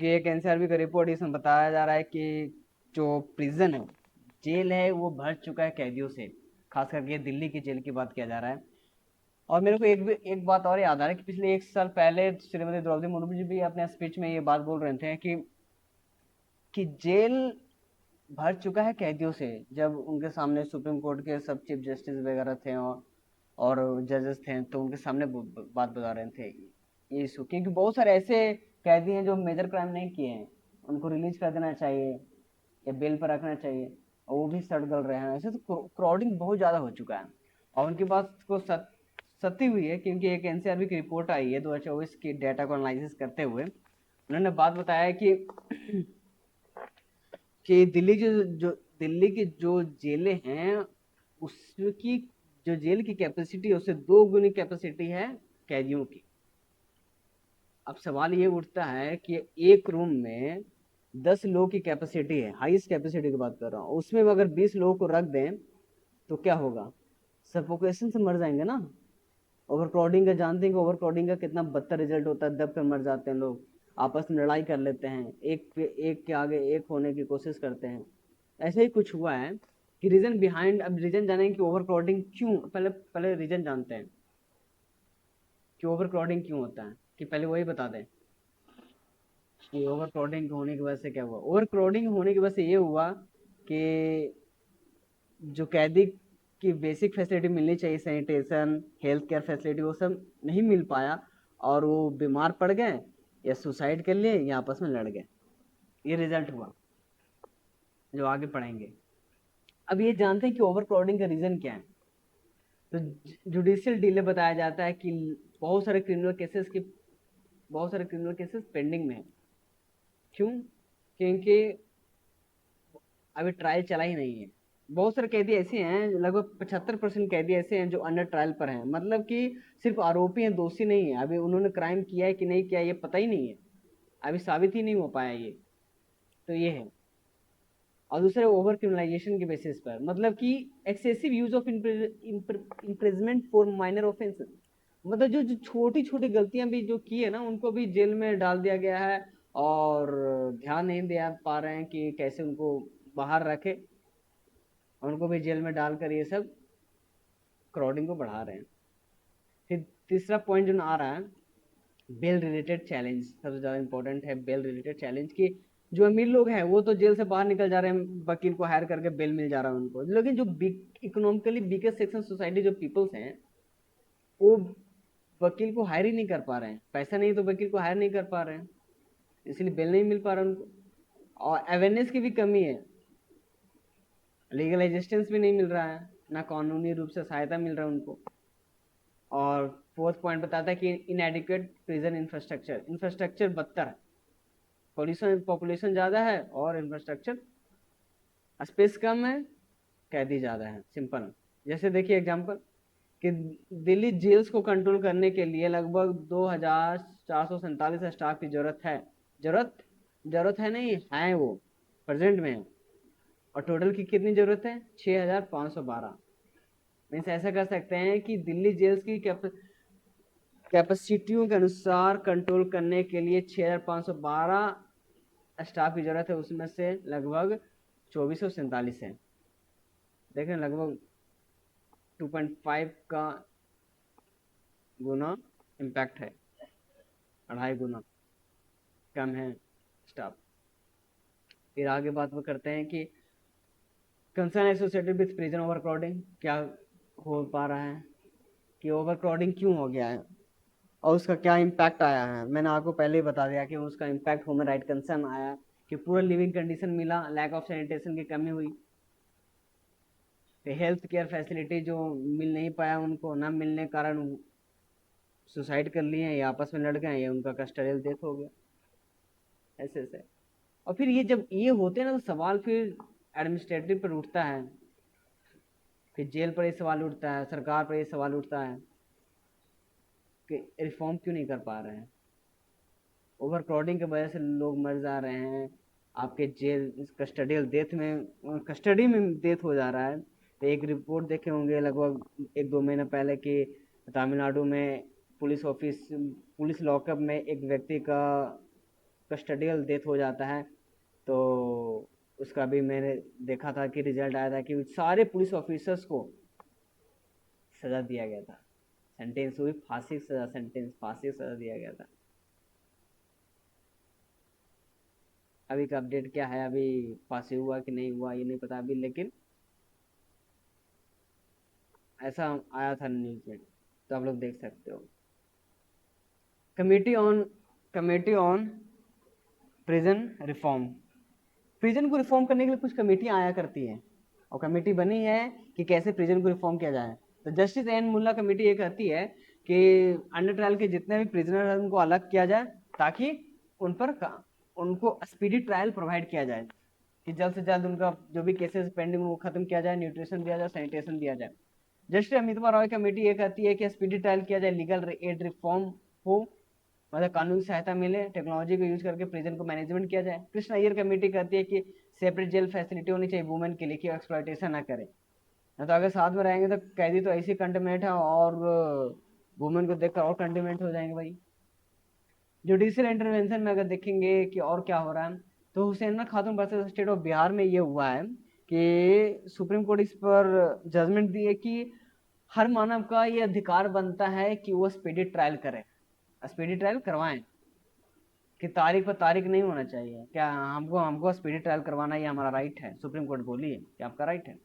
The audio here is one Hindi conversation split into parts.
कि एक एनसीआरबी का रिपोर्ट इसमें बताया जा रहा है कि जो प्रिजन है, जेल है, वो भर चुका है कैदियों से। खास करके दिल्ली की जेल की बात किया जा रहा है। और मेरे को एक बात और याद आ रहा है कि पिछले 1 साल पहले श्रीमती द्रौपदी मुर्मू जी भी अपने स्पीच में ये बात बोल रहे थे कि जेल भर चुका है कैदियों से, जब उनके सामने सुप्रीम कोर्ट के सब चीफ जस्टिस वगैरह थे और जजेस थे, तो उनके सामने बात बता रहे थे ये इशू, क्योंकि बहुत सारे ऐसे कैदी हैं जो मेजर क्राइम नहीं किए हैं, उनको रिलीज कर देना चाहिए या बेल पर रखना चाहिए, और वो भी सड़ गल रहे हैं। ऐसे तो क्राउडिंग बहुत ज़्यादा हो चुका है। और उनकी बात को सती हुई है, क्योंकि एक एनसीआरबी की रिपोर्ट आई है 2024 की, डेटा को एनालिसिस करते हुए उन्होंने बात बताया कि दिल्ली की जो जेलें हैं, उसकी जो जेल की कैपेसिटी है उससे 2 गुनी कैपेसिटी है कैदियों की। अब सवाल ये उठता है कि एक रूम में 10 लोग की कैपेसिटी है, हाईएस्ट कैपेसिटी की बात कर रहा हूँ, उसमें अगर 20 लोगों को रख दें तो क्या होगा? सफोकेशन से मर जाएंगे ना। ओवर क्राउडिंग का जानते हैं कि ओवर क्राउडिंग का कितना बदतर रिजल्ट होता है, दब कर मर जाते हैं लोग, आपस में लड़ाई कर लेते हैं, एक के आगे एक होने की कोशिश करते हैं। ऐसे ही कुछ हुआ है कि रीजन बिहाइंड, अब रीजन जानेंगे कि ओवर क्राउडिंग क्यों, पहले पहले रीजन जानते हैं कि ओवर क्राउडिंग क्यों होता है, कि पहले वही बता दें कि ओवर क्राउडिंग होने की वजह से क्या हुआ। ओवर क्राउडिंग होने की वजह से ये हुआ कि जो कैदी की बेसिक फैसिलिटी मिलनी चाहिए, सैनिटेशन, हेल्थ केयर फैसिलिटी, वो सब नहीं मिल पाया, और वो बीमार पड़ गए या सुसाइड कर लिए या आपस में लड़ गए। ये रिजल्ट हुआ जो आगे पढ़ेंगे। अब ये जानते हैं कि ओवर क्राउडिंग का रीजन क्या है। तो जुडिशियल डिले बताया जाता है कि बहुत सारे क्रिमिनल केसेस की बहुत सारे क्रिमिनल केसेस पेंडिंग में है। क्यों? क्योंकि अभी ट्रायल चला ही नहीं है। बहुत सारे कैदी ऐसे हैं, लगभग 75% कैदी ऐसे हैं जो अंडर ट्रायल पर हैं, मतलब कि सिर्फ आरोपी हैं, दोषी नहीं है। अभी उन्होंने क्राइम किया है कि नहीं किया ये पता ही नहीं है, अभी साबित ही नहीं हो पाया ये। तो ये है। और दूसरे ओवर क्रिमिनलाइजेशन के बेसिस पर, मतलब कि excessive use of imprisonment for minor offences, मतलब जो जो छोटी छोटी गलतियां भी जो की है ना, उनको भी जेल में डाल दिया गया है, और ध्यान नहीं दे पा रहे हैं कि कैसे उनको बाहर रखे, उनको भी जेल में डालकर ये सब क्राउडिंग को बढ़ा रहे हैं। फिर तीसरा पॉइंट जो आ रहा है, बेल रिलेटेड चैलेंज, सबसे ज़्यादा इंपॉर्टेंट है बेल रिलेटेड चैलेंज की। जो अमीर लोग हैं वो तो जेल से बाहर निकल जा रहे हैं, वकील को हायर करके बेल मिल जा रहा है उनको, लेकिन जो इकोनॉमिकली वीकेस्ट सेक्शन सोसाइटी जो पीपल्स हैं, वो वकील को हायर ही नहीं कर पा रहे हैं, पैसा नहीं तो वकील को हायर नहीं कर पा रहे हैं, इसलिए बेल नहीं मिल पा रहा उनको। और अवेयरनेस की भी कमी है, लीगल एसिस्टेंस भी नहीं मिल रहा है, ना कानूनी रूप से सहायता मिल रहा है उनको। और फोर्थ पॉइंट बताता है कि इनएडिक्वेट प्रिजन इंफ्रास्ट्रक्चर, इंफ्रास्ट्रक्चर बदतर है, पॉपुलेशन ज़्यादा है और इंफ्रास्ट्रक्चर, स्पेस कम है, कैदी ज़्यादा है, सिंपल। जैसे देखिए एग्जांपल कि दिल्ली जेल्स को कंट्रोल करने के लिए लगभग 2447 स्टाफ की जरूरत है। जरूरत जरूरत है नहीं है, वो प्रेजेंट में है। और टोटल की कितनी जरूरत है? 6512। मीन्स ऐसा कर सकते हैं कि दिल्ली जेल्स की कैपेसिटियों के अनुसार कंट्रोल करने के लिए 6512 स्टाफ की जरूरत है, उसमें से लगभग 2447 है। देखें लगभग 2.5 का गुना इम्पैक्ट है, 2.5 गुना कम है स्टाफ। फिर आगे बात वो करते हैं कि concern associated with prison over crowding, क्या हो पा रहा है, कि ओवर क्राउडिंग क्यों हो गया है और उसका क्या इम्पैक्ट आया है। मैंने आपको पहले ही बता दिया कि उसका इम्पैक्ट ह्यूमन राइट कंसर्न आया, कि पूरा लिविंग कंडीशन मिला, लैक ऑफ सैनिटेशन की कमी हुई, हेल्थ केयर फैसिलिटी जो मिल नहीं पाया उनको, ना मिलने के कारण सुसाइड कर लिए या आपस में लड़ गए या उनका कस्टोडियल डेथ हो गया, ऐसे ऐसे। और फिर ये जब ये होते हैं ना, तो सवाल फिर एडमिनिस्ट्रेटिव पर उठता है, फिर जेल पर ये सवाल उठता है, सरकार पर ये सवाल उठता है कि रिफॉर्म क्यों नहीं कर पा रहे हैं। ओवर क्राउडिंग की वजह से लोग मर जा रहे हैं, आपके जेल कस्टडियल डेथ में, कस्टडी में डेथ हो जा रहा है। तो एक रिपोर्ट देखे होंगे लगभग 1-2 महीने पहले कि तमिलनाडु में पुलिस लॉकअप में एक व्यक्ति का कस्टडियल डेथ हो जाता है, तो उसका भी मैंने देखा था कि रिजल्ट आया था कि सारे पुलिस ऑफिसर्स को सजा दिया गया था, सेंटेंस हुई फांसी की सजा, सेंटेंस फांसी की सजा दिया गया था। अभी का अपडेट क्या है, अभी फांसी हुआ कि नहीं हुआ ये नहीं पता अभी, लेकिन ऐसा आया था न्यूज में, तो आप लोग देख सकते हो। Committee on prison reform, prison को रिफॉर्म करने के लिए कुछ कमेटियां आया करती हैं, और कमेटी बनी है कि कैसे प्रिजन को रिफॉर्म किया जाए। तो जस्टिस एन मुल्ला कमेटी ये कहती है कि अंडर ट्रायल के जितने भी प्रिजनर हैं उनको अलग किया जाए, ताकि उन पर उनको स्पीडी ट्रायल प्रोवाइड किया जाए, कि जल्द से जल्द उनका जो भी केसेस पेंडिंग वो खत्म किया जाए, न्यूट्रिशन दिया जाए, सैनिटेशन दिया जाए। जस्टिस अमितवा रॉय कमेटी ये कहती है कि स्पीडी ट्रायल किया जाए, लीगल एड रिफॉर्म हो, मतलब कानूनी सहायता मिले, टेक्नोलॉजी को यूज करके प्रिजन को मैनेजमेंट किया जाए। कृष्ण अय्यर कमेटी कहती है कि सेपरेट जेल फैसिलिटी होनी चाहिए वुमेन के लिए, कि एक्सप्लॉयटेशन ना करे, ना तो अगर साथ में रहेंगे तो कैदी तो ऐसे कंटेमिनेट है, और वुमेन को देखकर और कंटेमिनेट हो जाएंगे भाई। जुडिशियल इंटरवेंशन में अगर देखेंगे कि और क्या हो रहा है, तो हुसैन खातून वर्सेस स्टेट ऑफ बिहार में ये हुआ है कि सुप्रीम कोर्ट इस पर जजमेंट दी है कि हर मानव का ये अधिकार बनता है कि वो स्पीडी ट्रायल करे, स्पीडी ट्रायल करवाएं, कि तारीख पर तारीख नहीं होना चाहिए, क्या हमको हमको स्पीडी ट्रायल करवाना ये हमारा राइट है, सुप्रीम कोर्ट बोली है कि आपका राइट है।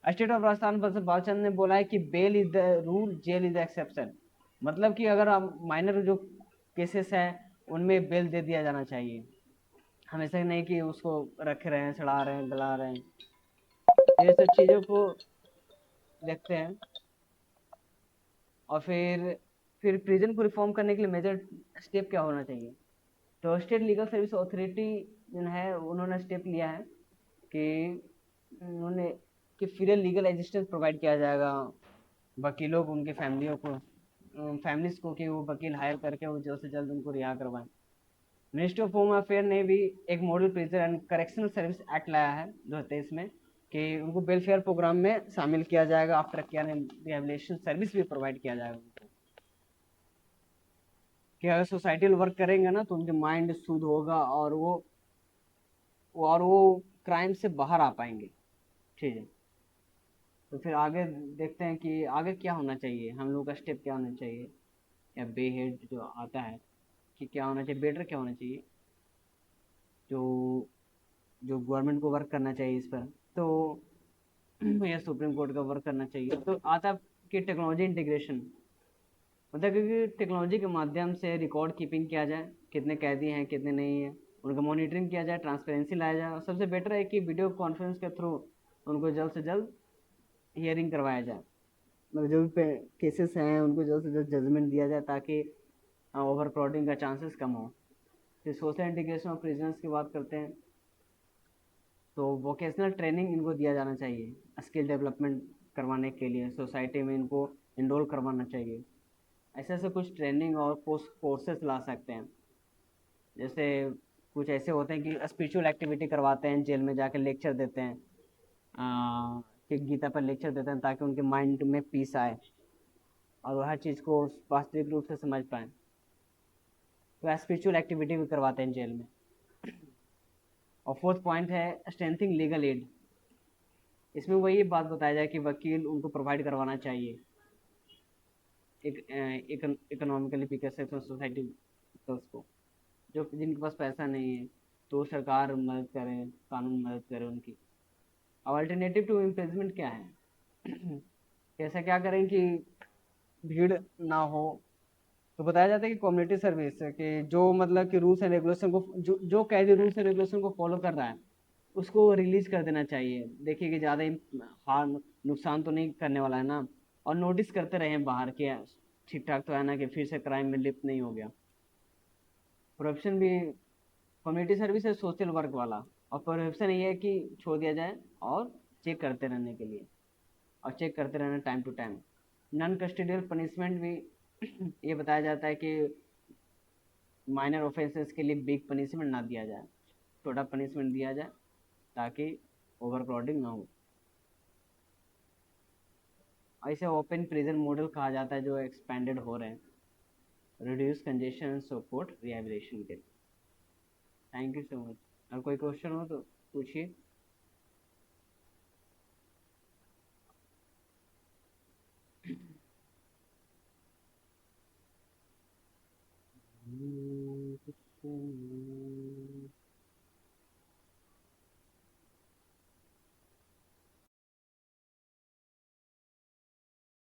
State of Rajasthan versus Balchand ने बोला है कि bail is the rule, jail is the exception, मतलब कि अगर आप माइनर जो केसेस हैं उनमें बेल दे दिया जाना चाहिए, हमेशा नहीं कि उसको रख रहे हैं, चढ़ा रहे हैं, गला रहे हैं, ये सब चीज़ों को देखते हैं। और फिर प्रिजन को रिफॉर्म करने के लिए मेजर स्टेप क्या होना चाहिए, तो स्टेट लीगल सर्विस अथॉरिटी जो है उन्होंने स्टेप लिया है कि उन्होंने कि फ्री लीगल असिस्टेंस प्रोवाइड किया जाएगा वकीलों को, उनके फैमिलियों को, फैमिलीज को, कि वो वकील हायर करके वो जल्द से जल्द उनको रिहा करवाएं। मिनिस्ट्री ऑफ होम अफेयर ने भी एक model prison and correctional service act लाया है 2023 में, कि उनको वेलफेयर प्रोग्राम में शामिल किया जाएगा, after care and rehabilitation service भी प्रोवाइड किया जाएगा उनको, कि अगर सोसाइटल वर्क करेंगे ना तो उनके माइंड शुद्ध होगा, और वो क्राइम से बाहर आ पाएंगे। ठीक है, तो फिर आगे देखते हैं कि आगे क्या होना चाहिए, हम लोग का स्टेप क्या होना चाहिए, या बे हेड जो आता है कि क्या होना चाहिए, बेटर क्या होना चाहिए, जो जो गवर्नमेंट को वर्क करना चाहिए इस पर, तो या सुप्रीम कोर्ट का वर्क करना चाहिए। तो आता है कि टेक्नोलॉजी इंटीग्रेशन, मतलब क्योंकि टेक्नोलॉजी के माध्यम से रिकॉर्ड कीपिंग किया जाए, कितने कैदी हैं कितने नहीं है, उनका मॉनिटरिंग किया जाए, ट्रांसपेरेंसी लाया जाए, और सबसे बेटर है कि वीडियो कॉन्फ्रेंस के थ्रू उनको जल्द से जल्द हियरिंग करवाया जाए, मतलब जो भी केसेस हैं उनको जल्द से जल्द जजमेंट दिया जाए, ताकि ओवर क्राउडिंग का चांसेस कम हो। फिर सोशल इंटीग्रेशन ऑफ प्रिजनर्स की बात करते हैं, तो वोकेशनल ट्रेनिंग इनको दिया जाना चाहिए, स्किल डेवलपमेंट करवाने के लिए सोसाइटी में इनको इनरोल करवाना चाहिए। ऐसे ऐसे कुछ ट्रेनिंग और कोर्सेस ला सकते हैं, जैसे कुछ ऐसे होते हैं कि स्पिरिचुअल एक्टिविटी करवाते हैं, जेल में जाकर लेक्चर देते हैं, कि गीता पर लेक्चर देते हैं, ताकि उनके माइंड में पीस आए और वो हर चीज़ को वास्तविक रूप से समझ पाए, तो स्पिरिचुअल एक्टिविटी भी करवाते हैं जेल में। और फोर्थ पॉइंट है स्ट्रेंथिंग लीगल एड, इसमें वही बात बताया जाए कि वकील उनको प्रोवाइड करवाना चाहिए, एक इकोनॉमिकली वीकर सेक्शन सोसाइटी को, जो जिनके पास पैसा नहीं है, तो सरकार मदद करे, कानून मदद करे उनकी। अब अल्टरनेटिव टू इम्प्रिजमेंट क्या है कैसा क्या करें कि भीड़ ना हो, तो बताया जाता है कि कम्युनिटी सर्विस, कि जो मतलब कि रूल्स एंड रेगुलेशन को, जो कैदी रूल्स एंड रेगुलेशन को फॉलो कर रहा है उसको रिलीज कर देना चाहिए, देखिए कि ज़्यादा हार्म नुकसान तो नहीं करने वाला है ना, और नोटिस करते रहे बाहर के ठीक ठाक तो है ना, कि फिर से क्राइम में लिप्त नहीं हो गया। प्रोहिबिशन भी, कम्युनिटी सर्विस है सोशल वर्क वाला, और प्रोहिबिशन ये है कि छोड़ दिया जाए, और चेक करते रहने के लिए, और चेक करते रहना time to time. Non custodial punishment भी ये बताया जाता है कि माइनर ऑफेंसेस के लिए बिग पनिशमेंट ना दिया जाए, छोटा पनिशमेंट दिया जाए, ताकि ओवरक्राउडिंग ना हो। ऐसे ओपन प्रिजन मॉडल कहा जाता है जो एक्सपेंडेड हो रहे हैं, रिड्यूस कंजेशन सपोर्ट रिहेबिलिटेशन के लिए। Thank you so much. और कोई क्वेश्चन हो तो पूछिए।